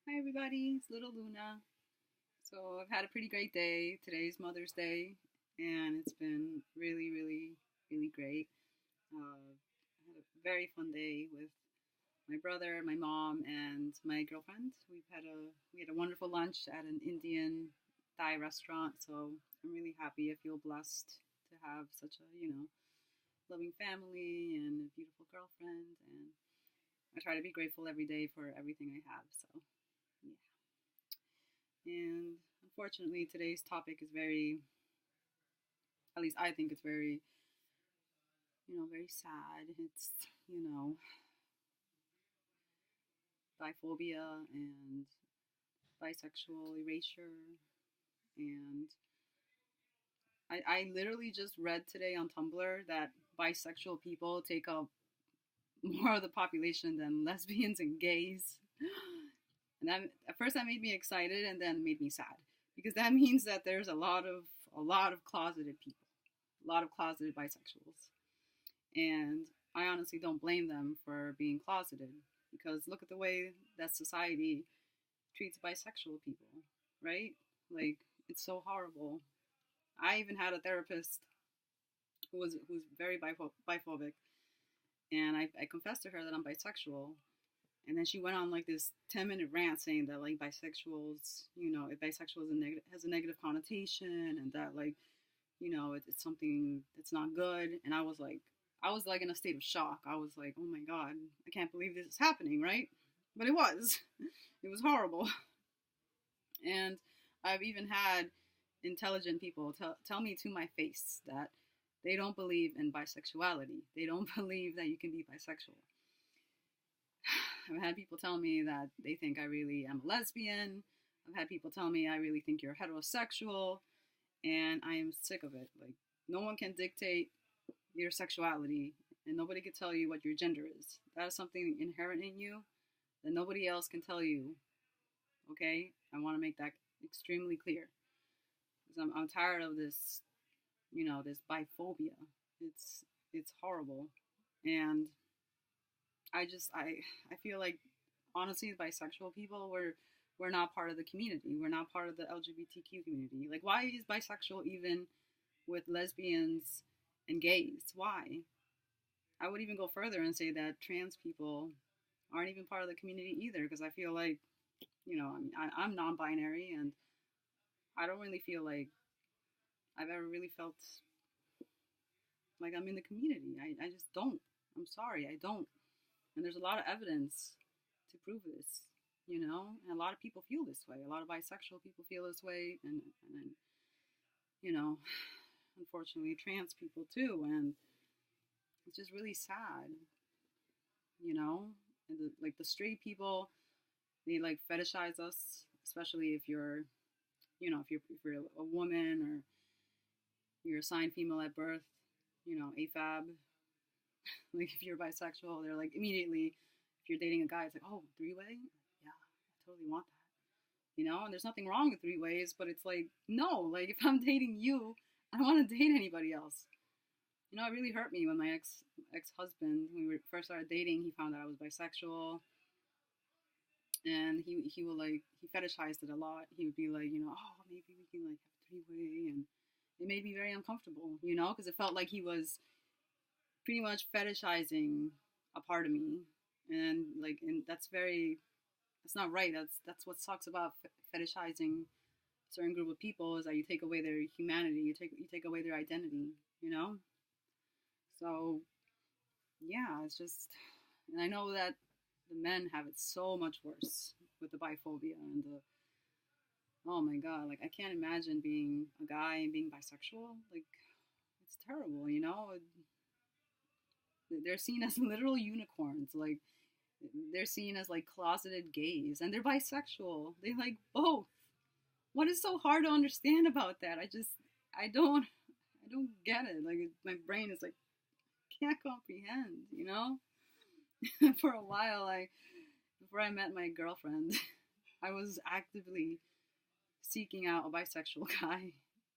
Hi everybody, it's little Luna. So I've had a pretty great day. Today's Mother's Day, and it's been really, really, really great. I had a very fun day with my brother, my mom, and my girlfriend. We had a wonderful lunch at an Indian Thai restaurant. So I'm really happy. I feel blessed to have such a loving family and a beautiful girlfriend, and I try to be grateful every day for everything I have. So yeah. And unfortunately, today's topic is very, at least I think it's very, very sad. It's, you know, biphobia and bisexual erasure. And I literally just read today on Tumblr that bisexual people take up more of the population than lesbians and gays. And that, at first that made me excited and then made me sad because that means that there's a lot of closeted people, a lot of closeted bisexuals. And I honestly don't blame them for being closeted because look at the way that society treats bisexual people, right? Like it's so horrible. I even had a therapist who was very biphobic, and I confessed to her that I'm bisexual, and then she went on like this 10-minute rant saying that like bisexuals, bisexual has a negative connotation, and that like it's something that's not good. And I was like in a state of shock. I was like, oh my god, I can't believe this is happening, right? But it was. It was horrible. And I've even had intelligent people tell me to my face that they don't believe in bisexuality. They don't believe that you can be bisexual. I've had people tell me that they think I really am a lesbian. I've had people tell me I really think you're heterosexual. And I am sick of it. Like, no one can dictate your sexuality, and nobody can tell you what your gender is. That is something inherent in you that nobody else can tell you. Okay? I want to make that extremely clear. Because I'm tired of this, this biphobia. It's horrible. And I feel like honestly bisexual people we're not part of the community. We're not part of the LGBTQ community. Like why is bisexual even with lesbians and gays? Why? I would even go further and say that trans people aren't even part of the community either because I feel like, I'm non-binary and I don't really feel like I've ever really felt like I'm in the community. I just don't. I'm sorry, I don't. And there's a lot of evidence to prove this, and a lot of people feel this way. A lot of bisexual people feel this way, and then, you know, unfortunately, trans people too. And it's just really sad, you know. And like the straight people, they like fetishize us, especially if you're, if you're a woman or you're assigned female at birth, AFAB. Like if you're bisexual, they're like immediately, if you're dating a guy, it's like, oh, three-way? Yeah, I totally want that. And there's nothing wrong with three ways, but it's like, no, like if I'm dating you, I don't want to date anybody else. It really hurt me when my ex-husband, when we first started dating, he found out I was bisexual. And he will like, he fetishized it a lot. He would be like, oh, maybe we can like have a three-way. And it made me very uncomfortable, because it felt like he was pretty much fetishizing a part of me. And that's not right. That's what sucks about fetishizing a certain group of people, is that you take away their humanity, you take away their identity, so yeah, it's just, and I know that the men have it so much worse with the biphobia and the, oh my god, like I can't imagine being a guy and being bisexual. Like it's terrible, they're seen as literal unicorns. Like they're seen as like closeted gays, and they're bisexual. They like both. What is so hard to understand about that? I don't get it. Like my brain is like can't comprehend. For a while, before I met my girlfriend, I was actively seeking out a bisexual guy,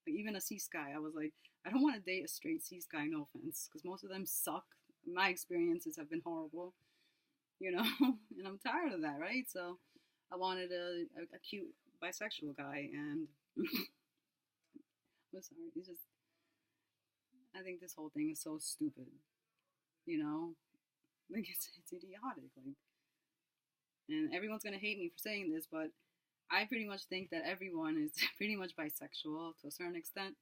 like even a cis guy. I was like, I don't want to date a straight cis guy, no offense, because most of them suck. My experiences have been horrible, and I'm tired of that, right? So I wanted a cute bisexual guy, and I'm sorry, it's just, I think this whole thing is so stupid, you know? Like, it's idiotic. Like, and everyone's gonna hate me for saying this, but I pretty much think that everyone is pretty much bisexual to a certain extent.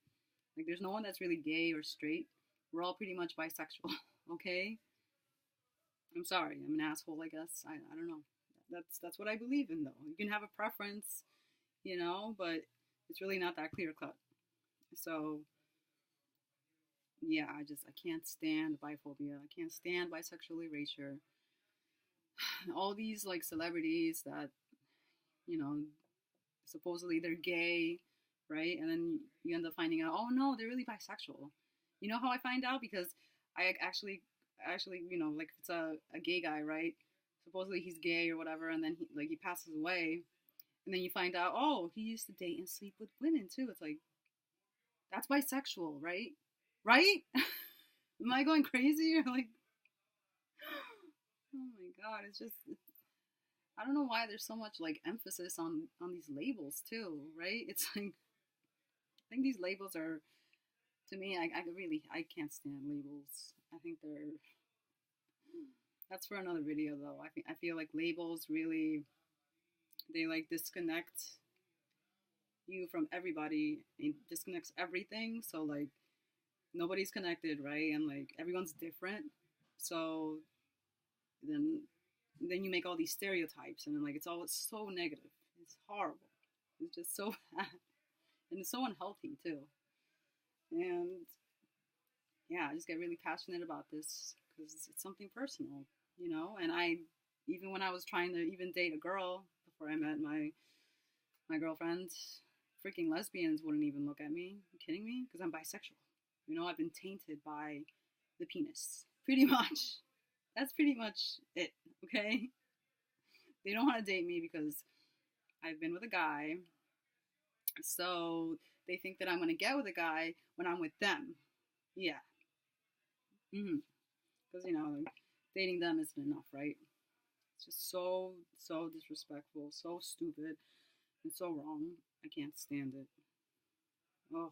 Like, there's no one that's really gay or straight. We're all pretty much bisexual, okay? I'm sorry, I'm an asshole, I guess. I don't know. That's what I believe in, though. You can have a preference, but it's really not that clear cut. So, yeah, I can't stand biphobia. I can't stand bisexual erasure. All these, like, celebrities that, you know, supposedly they're gay, right? And then you end up finding out, oh no, they're really bisexual. You know how I find out? Because I actually, like, if it's a gay guy, right? Supposedly he's gay or whatever, and then he passes away, and then you find out, oh, he used to date and sleep with women too. It's like, that's bisexual, right? Right? Am I going crazy, or like, oh my god, it's just, I don't know why there's so much, like, emphasis on these labels too, right? It's like, I think these labels are, to me, I can't stand labels. I think that's for another video though. I feel like labels really, they, like, disconnect you from everybody. It disconnects everything. So, like, nobody's connected, right? And, like, everyone's different. So then you make all these stereotypes, and then, like, it's all so negative. It's horrible. It's just so bad. And it's so unhealthy too. And yeah, I just get really passionate about this because it's something personal, And even when I was trying to even date a girl before I met my girlfriend, freaking lesbians wouldn't even look at me. Are you kidding me? Because I'm bisexual. I've been tainted by the penis. Pretty much. That's pretty much it, okay? They don't want to date me because I've been with a guy. So they think that I'm going to get with a guy when I'm with them. Yeah. Because, like, dating them isn't enough, right? It's just so disrespectful, so stupid, and so wrong. I can't stand it. Oh,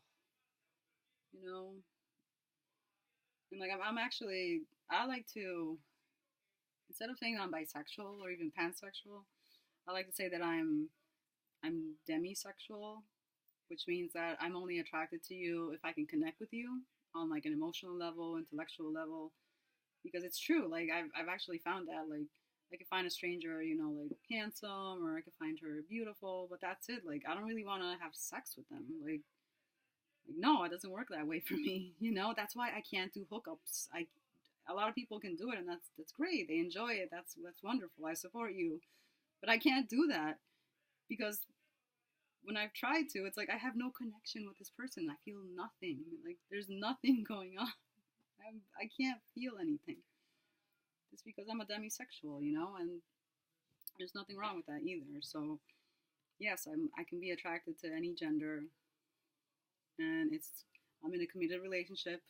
and, like, I'm actually, I like to, instead of saying I'm bisexual or even pansexual, I like to say that I'm demisexual, which means that I'm only attracted to you if I can connect with you on, like, an emotional level, intellectual level, because it's true. Like, I've actually found that, like, I could find a stranger, like, handsome, or I could find her beautiful, but that's it. Like, I don't really want to have sex with them. Like, no, it doesn't work that way for me. That's why I can't do hookups. A lot of people can do it, and that's great. They enjoy it. That's wonderful. I support you, but I can't do that because when I've tried to, it's like I have no connection with this person. I feel nothing. Like, there's nothing going on. I can't feel anything. It's because I'm a demisexual, and there's nothing wrong with that either. So, yes, I can be attracted to any gender, and I'm in a committed relationship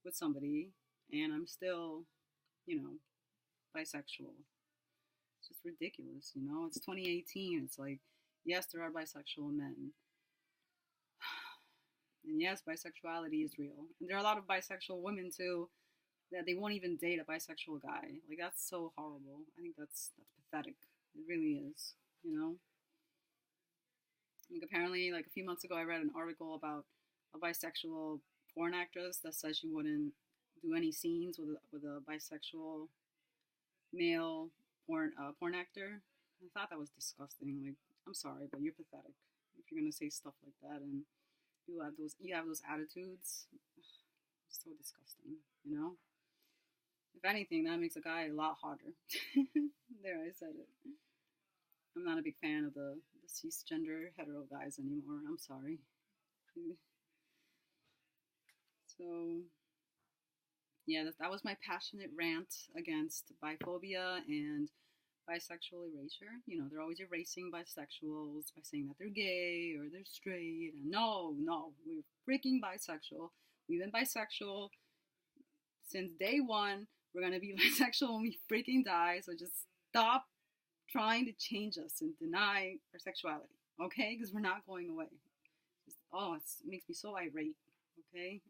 with somebody, and I'm still, bisexual. It's just ridiculous, It's 2018. It's like, yes, there are bisexual men. And yes, bisexuality is real. And there are a lot of bisexual women too that they won't even date a bisexual guy. Like, that's so horrible. I think that's pathetic. It really is, Like, apparently, like, a few months ago, I read an article about a bisexual porn actress that says she wouldn't do any scenes with a bisexual male porn actor. I thought that was disgusting. Like, I'm sorry, but you're pathetic if you're gonna say stuff like that, and you have those attitudes. It's so disgusting, If anything, that makes a guy a lot hotter. There, I said it. I'm not a big fan of the cisgender hetero guys anymore. I'm sorry. So, yeah, that was my passionate rant against biphobia and bisexual erasure. They're always erasing bisexuals by saying that they're gay or they're straight. And no, we're freaking bisexual. We've been bisexual since day one. We're going to be bisexual when we freaking die. So just stop trying to change us and deny our sexuality, okay? Because we're not going away. Oh, it makes me so irate, okay?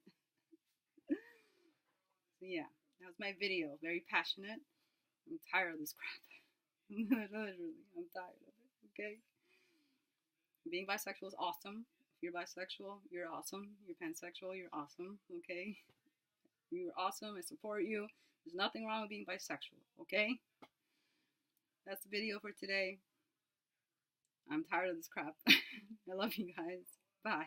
So yeah, that was my video. Very passionate. I'm tired of this crap. Literally, I'm tired of it, okay? Being bisexual is awesome. If you're bisexual, you're awesome. You're pansexual, you're awesome, okay? You're awesome. I support you. There's nothing wrong with being bisexual, okay? That's the video for today. I'm tired of this crap. I love you guys. Bye.